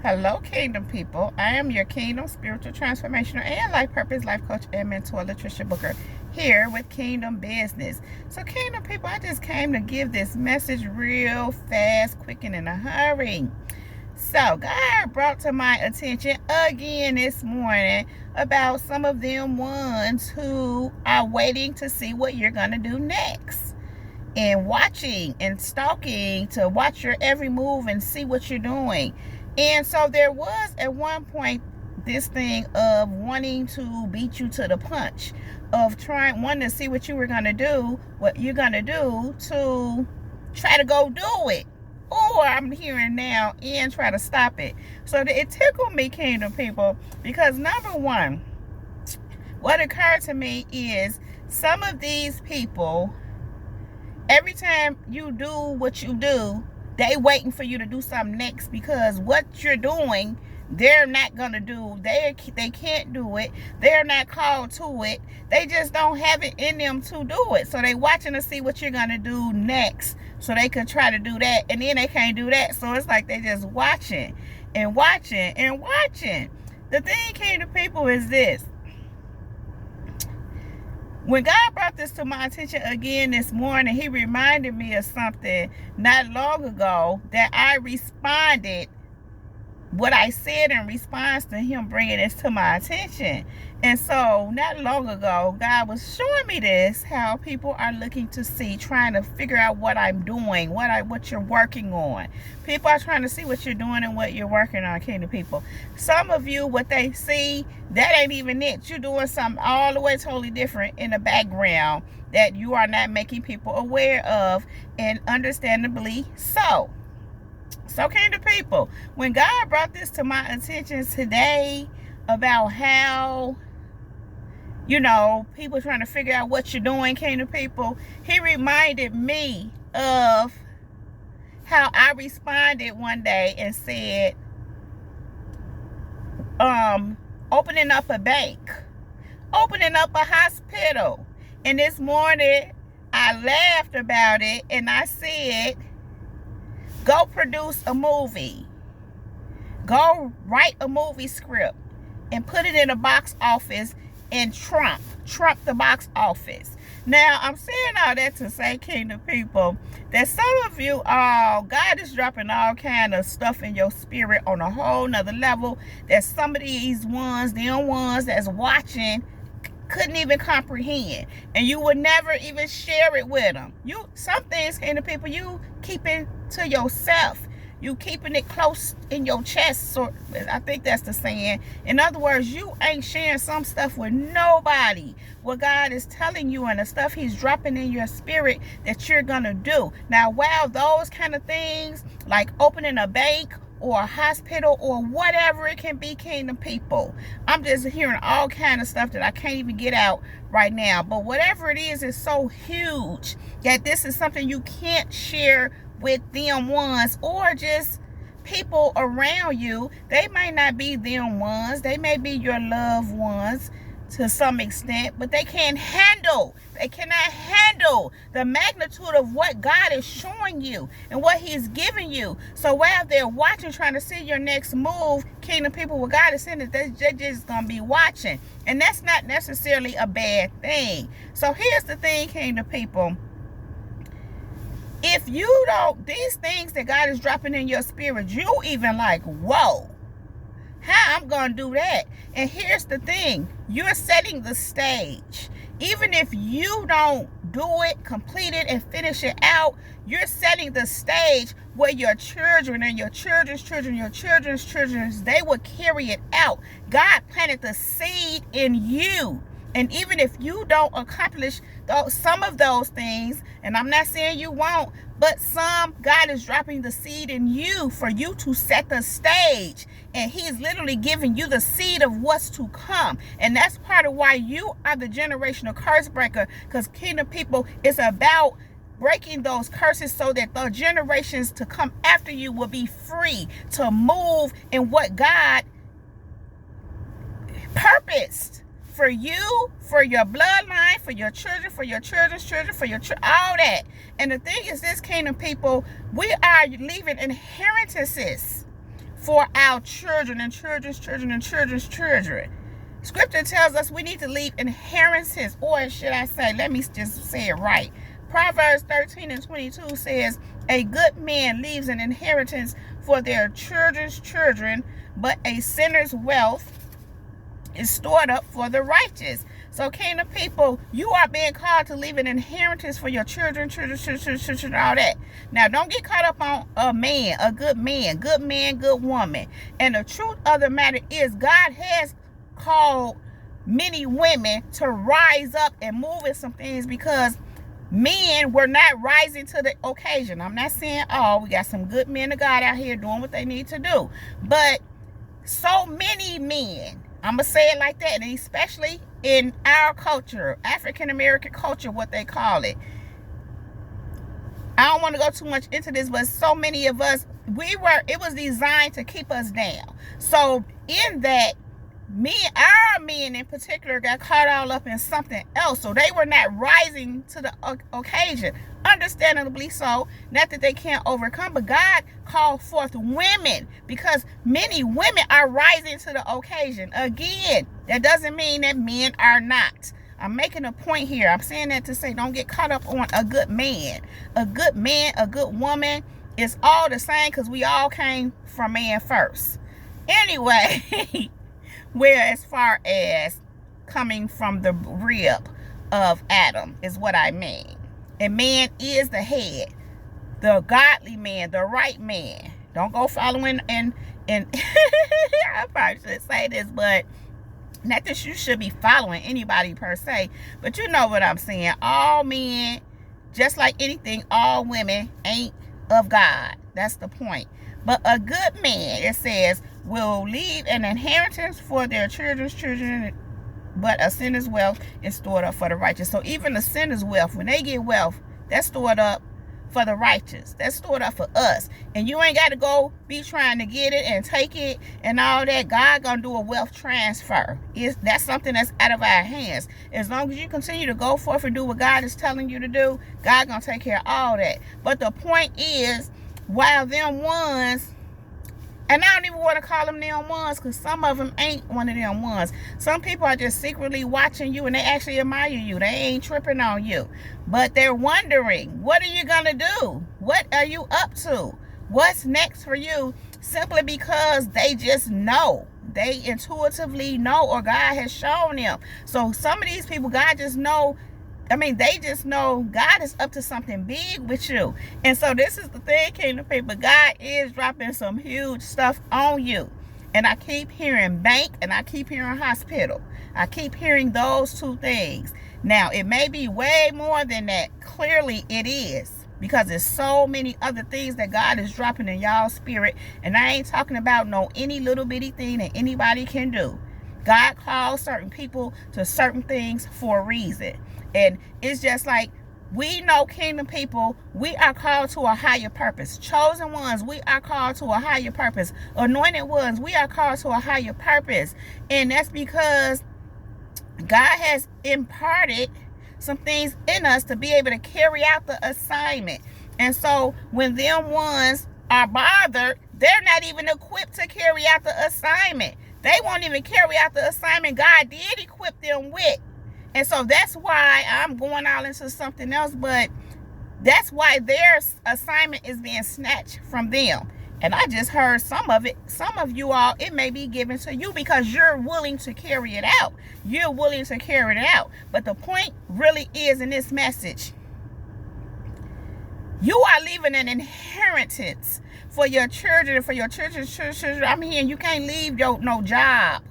Hello, Kingdom people. I am your Kingdom Spiritual Transformational and Life Purpose Life Coach and Mentor, Latricia Booker, here with Kingdom Business. So, Kingdom people, I just came to give this message real fast, quick, and in a hurry. So, God brought to my attention again this morning about some of them ones who are waiting to see what you're going to do next. And watching and stalking to watch your every move and see what you're doing. And so there was at one point this thing of wanting to beat you to the punch, of wanting to see what you were going to do, what you're going to do to try to go do it. Or I'm hearing now and try to stop it. So it tickled me, Kingdom people, because number one, what occurred to me is some of these people, every time you do what you do, they waiting for you to do something next, because what you're doing, they're not going to do. They can't do it. They're not called to it. They just don't have it in them to do it. So they watching to see what you're going to do next, so they could try to do that, and then they can't do that. So it's like they just watching and watching and watching. The thing, Kingdom people, is this. When God brought this to my attention again this morning, he reminded me of something not long ago that I responded, what I said in response to him bringing this to my attention. And so not long ago, God was showing me this, how people are looking to see, trying to figure out what I'm doing, what you're working on. People are trying to see what you're doing and what you're working on, Kingdom people. Some of you, what they see, that ain't even it. You're doing something all the way totally different in the background that you are not making people aware of, and understandably so. So, Kingdom people, when God brought this to my attention today about how, people trying to figure out what you're doing, Kingdom people, he reminded me of how I responded one day and said, opening up a bank, opening up a hospital. And this morning, I laughed about it and I said, go produce a movie. Go write a movie script and put it in a box office and trump the box office. Now, I'm saying all that to say, Kingdom people, that some of you, God is dropping all kind of stuff in your spirit on a whole nother level that some of these ones, them ones that's watching, couldn't even comprehend, and you would never even share it with them. Some things, Kingdom people, you keeping to yourself. You keeping it close in your chest. So I think that's the saying. In other words, you ain't sharing some stuff with nobody. What God is telling you and the stuff he's dropping in your spirit that you're gonna do. Now, while those kind of things, like opening a bank or a hospital or whatever it can be, Kingdom people, I'm just hearing all kind of stuff that I can't even get out right now. But whatever it is so huge that this is something you can't share with them ones, or just people around you. They might not be them ones. They may be your loved ones to some extent, but they cannot handle the magnitude of what God is showing you and what he's giving you. So while they're watching, trying to see your next move, Kingdom people, what God is saying is they're just going to be watching. And that's not necessarily a bad thing. So here's the thing, Kingdom people. If you don't, these things that God is dropping in your spirit, you even like, whoa, how I'm going to do that? And here's the thing, you're setting the stage. Even if you don't do it, complete it, and finish it out, you're setting the stage where your children and your children's children, your children's children, they will carry it out. God planted the seed in you. And even if you don't accomplish some of those things, and I'm not saying you won't, but some, God is dropping the seed in you for you to set the stage. And he's literally giving you the seed of what's to come. And that's part of why you are the generational curse breaker. Because Kingdom people, it's about breaking those curses so that the generations to come after you will be free to move in what God purposed for you, for your bloodline, for your children, for your children's children, for your all that. And the thing is this, Kingdom people, we are leaving inheritances for our children and children's children and children's children. Scripture tells us we need to leave inheritance, or should I say, let me just say it right. Proverbs 13:22 says, a good man leaves an inheritance for their children's children, but a sinner's wealth is stored up for the righteous. So, kingdom people, you are being called to leave an inheritance for your children, all that. Now, don't get caught up on a man, good woman. And the truth of the matter is, God has called many women to rise up and move in some things because men were not rising to the occasion. I'm not saying, we got some good men of God out here doing what they need to do. But so many men, I'm going to say it like that, and especially in our culture, African-American culture, what they call it. I don't want to go too much into this, but so many of us, it was designed to keep us down. So in that, our men in particular got caught all up in something else. So they were not rising to the occasion. Understandably so. Not that they can't overcome, but God called forth women because many women are rising to the occasion. Again, that doesn't mean that men are not. I'm making a point here. I'm saying that to say don't get caught up on a good man. A good man, a good woman is all the same because we all came from man first. Anyway, where as far as coming from the rib of Adam is what I mean. And man is the head, the godly man, the right man. Don't go following and I probably should say this, but not that you should be following anybody per se, but you know what I'm saying. All men, just like anything, all women ain't of God. That's the point. But a good man, it says, will leave an inheritance for their children's children, but a sinner's wealth is stored up for the righteous. So even the sinner's wealth, when they get wealth, that's stored up for the righteous. That's stored up for us. And you ain't got to go be trying to get it and take it and all that. God gonna do a wealth transfer. That's something that's out of our hands. As long as you continue to go forth and do what God is telling you to do, God gonna take care of all that. But the point is, while them ones, and I don't even want to call them ones because some of them ain't one of them ones. Some people are just secretly watching you and they actually admire you. They ain't tripping on you. But they're wondering, what are you going to do? What are you up to? What's next for you? Simply because they just know. They intuitively know, or God has shown them. So some of these people, God just know. They just know God is up to something big with you. And so this is the thing, kingdom people. God is dropping some huge stuff on you. And I keep hearing bank and I keep hearing hospital. I keep hearing those two things. Now, it may be way more than that. Clearly, it is. Because there's so many other things that God is dropping in y'all's spirit. And I ain't talking about any little bitty thing that anybody can do. God calls certain people to certain things for a reason. And it's just like, we know, kingdom people, we are called to a higher purpose. Chosen ones, we are called to a higher purpose. Anointed ones, we are called to a higher purpose. And that's because God has imparted some things in us to be able to carry out the assignment. And so when them ones are bothered, they're not even equipped to carry out the assignment. They won't even carry out the assignment God did equip them with. And so that's why I'm going all into something else, but that's why their assignment is being snatched from them. And I just heard some of it. Some of you all, it may be given to you because you're willing to carry it out. You're willing to carry it out. But the point really is in this message, you are leaving an inheritance for your children, for your children's children. I'm hearing you can't leave no job.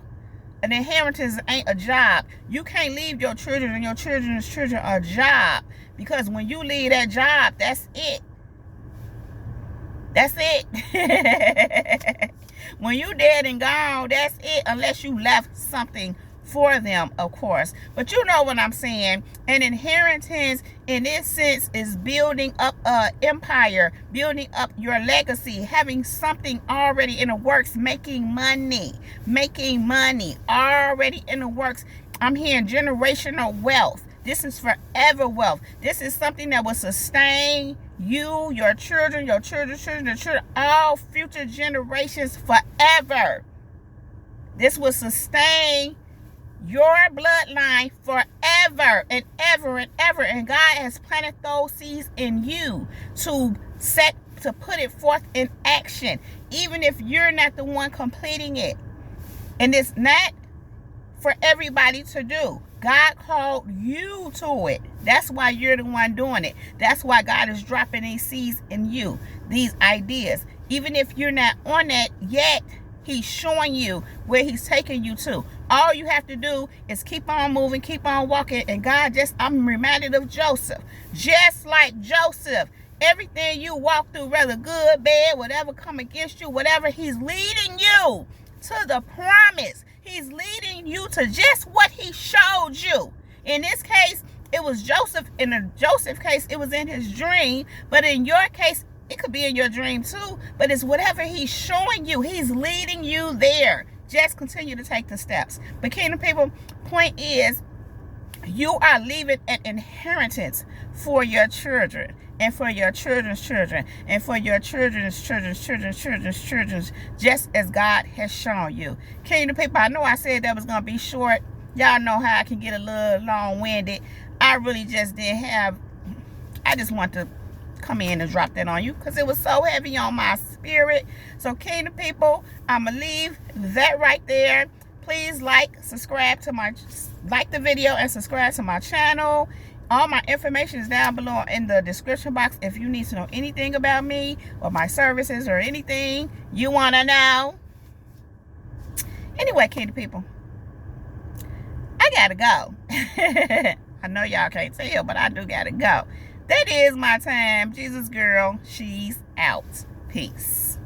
An inheritance ain't a job. You can't leave your children and your children's children a job. Because when you leave that job, that's it. That's it. When you dead and gone, that's it. Unless you left something for them, of course. But you know what I'm saying. An inheritance, in this sense, is building up an empire, building up your legacy, having something already in the works, making money already in the works. I'm hearing generational wealth. This is forever wealth. This is something that will sustain you, your children, your children's children, your children, all future generations forever. This will sustain your bloodline forever and ever and ever. And God has planted those seeds in you to put it forth in action, even if you're not the one completing it. And it's not for everybody to do. God called you to it. That's why you're the one doing it. That's why God is dropping these seeds in you, these ideas. Even if you're not on that yet, He's showing you where He's taking you to. All you have to do is keep on moving, keep on walking. And God, I'm reminded of Joseph. Just like Joseph, everything you walk through, whether good, bad, whatever come against you, whatever, He's leading you to the promise. He's leading you to just what He showed you. In this case, it was Joseph. In the Joseph case, it was in his dream. But in your case, it could be in your dream too. But it's whatever He's showing you. He's leading you there. Just continue to take the steps. But kingdom people, point is, you are leaving an inheritance for your children, and for your children's children, and for your children's children's, just as God has shown you. Kingdom people, I know I said that was going to be short. Y'all know how I can get a little long-winded. I really just I just want to come in and drop that on you because it was so heavy on my spirit. So kingdom people, I'm going to leave that right there. Please like the video and subscribe to my channel. All my information is down below in the description box if you need to know anything about me or my services or anything you want to know. Anyway, kingdom people, I gotta go. I know y'all can't tell, but I do gotta go. That is my time. Jesus girl, she's out. Peace.